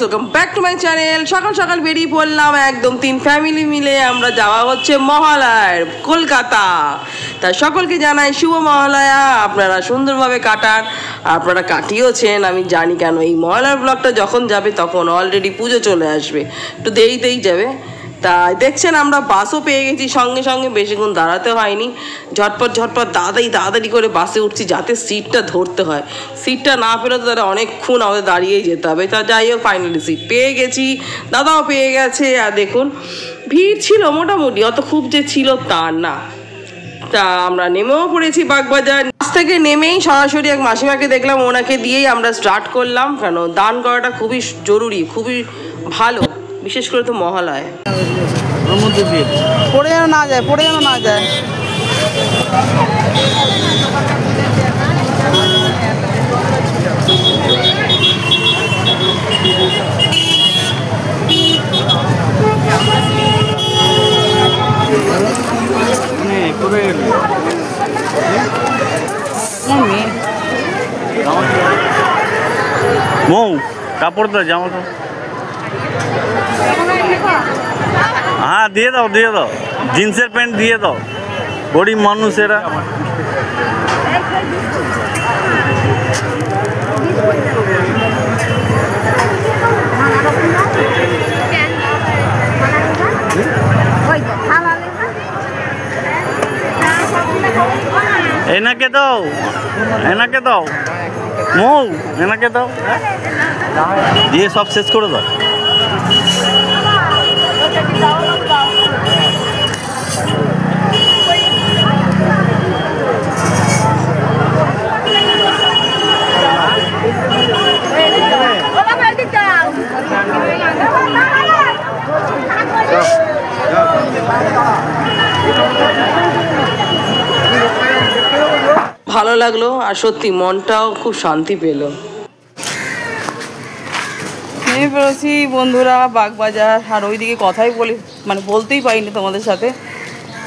Welcome back to my channel. সকাল সকাল বেরিয়ে পড়লাম একদম 3 ফ্যামিলি মিলে। আমরা যাওয়া হচ্ছে মহালয়ার কলকাতা। তা সকলকে জানাই শুভ মহালয়া, আপনারা সুন্দরভাবে কাটান। আপনারা কাটিয়েওছেন আমি জানি, কেন এই মহালয়ার ব্লগটা যখন যাবে তখন অলরেডি পুজো চলে আসবে, একটু দেরিতেই যাবে। তাই দেখছেন আমরা বাসও পেয়ে গেছি সঙ্গে সঙ্গে, বেশিক্ষণ দাঁড়াতে হয়নি। ঝটপট তাড়াতাড়ি করে বাসে উঠছি যাতে সিটটা ধরতে হয়। সিটটা না পেলে তো তারা অনেকক্ষণ আমাদের দাঁড়িয়েই যেতে হবে। তা যাই হোক, ফাইনালি সিট পেয়ে গেছি, দাদাও পেয়ে গেছে। আর দেখুন ভিড় ছিল মোটামুটি, অত খুব যে ছিল তা না। তা আমরা নেমেও পড়েছি বাগবাজার। বাস থেকে নেমেই সরাসরি এক মাসিমাকে দেখলাম, ওনাকে দিয়েই আমরা স্টার্ট করলাম। কেন দান করাটা খুবই জরুরি, খুবই ভালো, বিশেষ করে তো মহালয়। পড়ে যেন না যায়, পড়ে যেন না যায়। মৌ কাপড় তো জামা তো, হ্যাঁ দিয়ে দাও জিন্সের প্যান্ট দিয়ে দাও, গরিব মানুষেরা। এনাকে দাও মৌ, এনাকে দাও, দিয়ে সব শেষ করে দাও। ভালো লাগলো, আর সত্যি মনটাও খুব শান্তি পেল। নেমে পড়েছি বন্ধুরা বাগবাজার। আর ওইদিকে কথাই বলতেই পারিনি তোমাদের সাথে।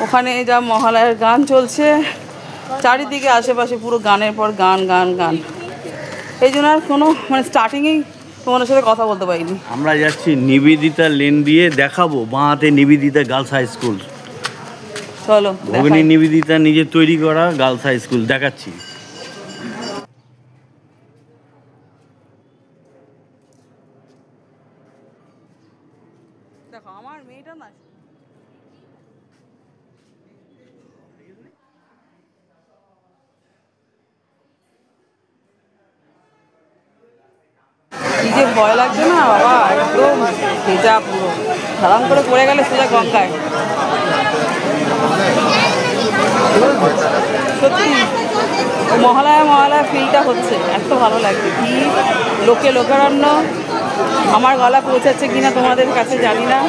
ওখানে যা মহালয়ার গান চলছে চারিদিকে, আশেপাশে পুরো গানের পর গান গান গান। এই জন্য আর কোনো স্টার্টিংয়েই তোমাদের সাথে কথা বলতে পারিনি। আমরা যাচ্ছি নিবেদিতা লেন দিয়ে, দেখাবো বাঁহাতে নিবেদিতা গার্লস হাই স্কুল। চলো, ভগিনী নিবেদিতা নিজে তৈরি করা গার্লস হাই স্কুল দেখাচ্ছি। দেখো আমার মেয়েটা না, কি যে ভয় লাগছে না বাবা, একদম ভেজা পুরো, ধারাম করে পড়ে গেলে সোজা গঙ্গায়। সত্যি মহালয়া ফিলটা হচ্ছে, এত ভালো লাগছে। ভিড়, লোকারণ্য। আমার গলা পৌঁছাচ্ছে কিনা তোমাদের কাছে জানি না।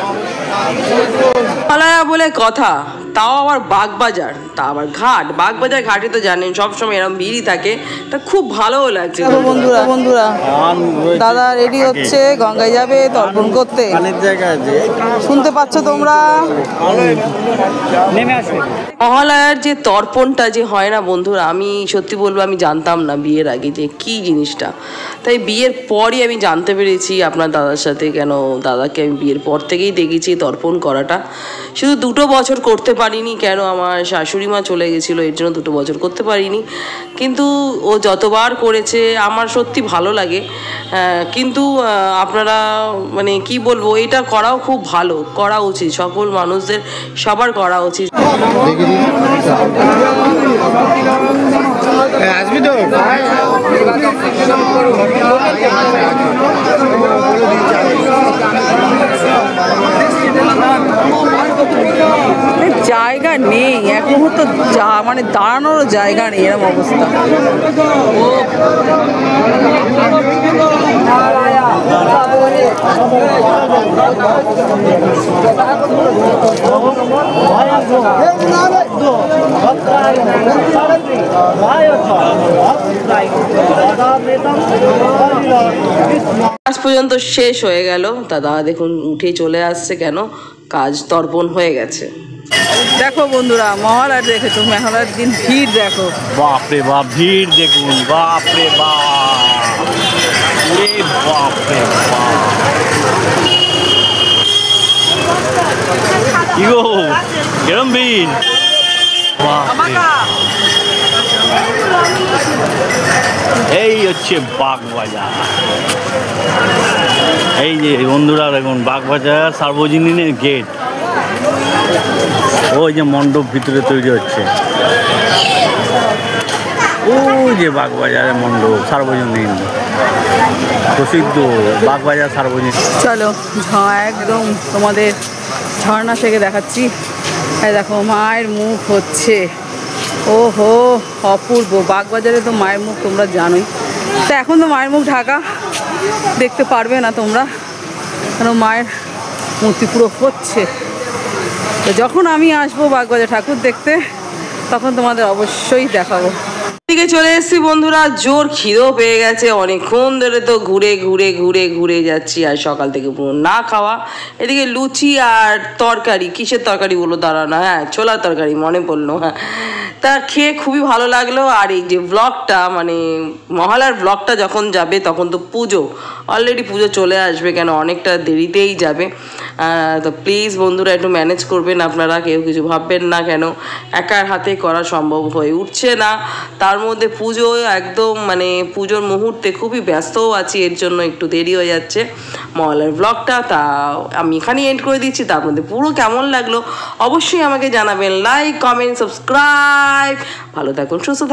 মহালয়া বলে কথা, তাও আবার বাগবাজার, তা আবার ঘাট। বাগবাজার ঘাটে তো জানেন সবসময় এরকম ভিড়ই থাকে, তা খুব ভালোও লাগছে। বন্ধুরা দাদা রেডি হচ্ছে, গঙ্গায় যাবে তর্পণ করতে। শুনতে পাচ্ছ তোমরা? মহালয়ার যে তর্পণটা যে হয় না বন্ধুরা, আমি সত্যি বলবো আমি জানতাম না বিয়ের আগে যে কি জিনিসটা। তাই বিয়ের পরই আমি জানতে পেরেছি আপনার দাদার সাথে। কেন দাদাকে আমি বিয়ের পর থেকেই দেখেছি তর্পণ করাটা। শুধু 2 বছর করতে পারিনি, কেন আমার শাশুড়ি মা চলে গেছিলো, এর জন্য 2 বছর করতে পারিনি। কিন্তু ও যতবার করেছে আমার সত্যি ভালো লাগে। কিন্তু আপনারা কি বলবো, এটা করাও খুব ভালো, করা উচিত, সকল মানুষদের সবার করা উচিত। আসবি তো জায়গা নেই এক মুহূর্ত, দাঁড়ানোর জায়গা নেই, এরকম অবস্থা। আজ পর্যন্ত শেষ হয়ে গেল। দাদা দেখুন উঠে চলে আসছে, কেন কাজ তর্পণ হয়ে গেছে। দেখো বন্ধুরা মহালয়ার দেখেছো, মহালয়ার দিন ভিড় দেখো, বাপরে বাপ ভিড় দেখুন, বাপরে বাপ, বাপরে বাপ। কি গো কিরম ভিড়, এই হচ্ছে বাগবাজার। এই যে বন্ধুরা দেখুন বাগবাজার সার্বজনীনের গেট, ওই যে মণ্ডপ ভিতরে তৈরি হচ্ছে, ওই যে বাগবাজারের মণ্ডপ সার্বজনীন, প্রসিদ্ধ বাগবাজার সার্বজনীন। চলো একদম তোমাদের ঝর্ণা থেকে দেখাচ্ছি। এই দেখো মায়ের মুখ হচ্ছে, ও হো অপূর্ব। বাগবাজারে তো মায়ের মুখ তোমরা জানোই, তা এখন তো মায়ের মুখ ঢাকা, দেখতে পারবে না তোমরা, কারণ মায়ের মূর্তি পুরো হচ্ছে। তো যখন আমি আসবো বাগবাজার ঠাকুর দেখতে, তখন তোমাদের অবশ্যই দেখাবো। দিকে চলে এসেছি বন্ধুরা, জোর খিদেও পেয়ে গেছে, অনেকক্ষণ ধরে তো ঘুরে ঘুরে ঘুরে ঘুরে যাচ্ছি, আর সকাল থেকে পুরো না খাওয়া। এদিকে লুচি আর তরকারি, কিসের তরকারি বলো দাঁড়ানো, হ্যাঁ ছোলার তরকারি মনে পড়লো, হ্যাঁ তার খেয়ে খুবই ভালো লাগলো। আর এই যে ব্লগটা মানে মহালয়ার ব্লগটা যখন যাবে তখন তো পুজো, অলরেডি পুজো চলে আসবে, কেন অনেকটা দেরিতেই যাবে। তো প্লিজ বন্ধুরা একটু ম্যানেজ করবেন আপনারা, কেউ কিছু ভাববেন না, কেন একার হাতে করা সম্ভব হয়ে উঠছে না। তার মধ্যে পুজো একদম মানে পুজোর মুহূর্তে খুবই ব্যস্তও আছি, এর জন্য একটু দেরি হয়ে যাচ্ছে মহালয়ার ব্লগটা। তা আমি এখানেই এন্ড করে দিচ্ছি। তার মধ্যে পুরো কেমন লাগলো অবশ্যই আমাকে জানাবেন, লাইক কমেন্ট সাবস্ক্রাইব। ভালো থাকুন, সুস্থ থাকুন।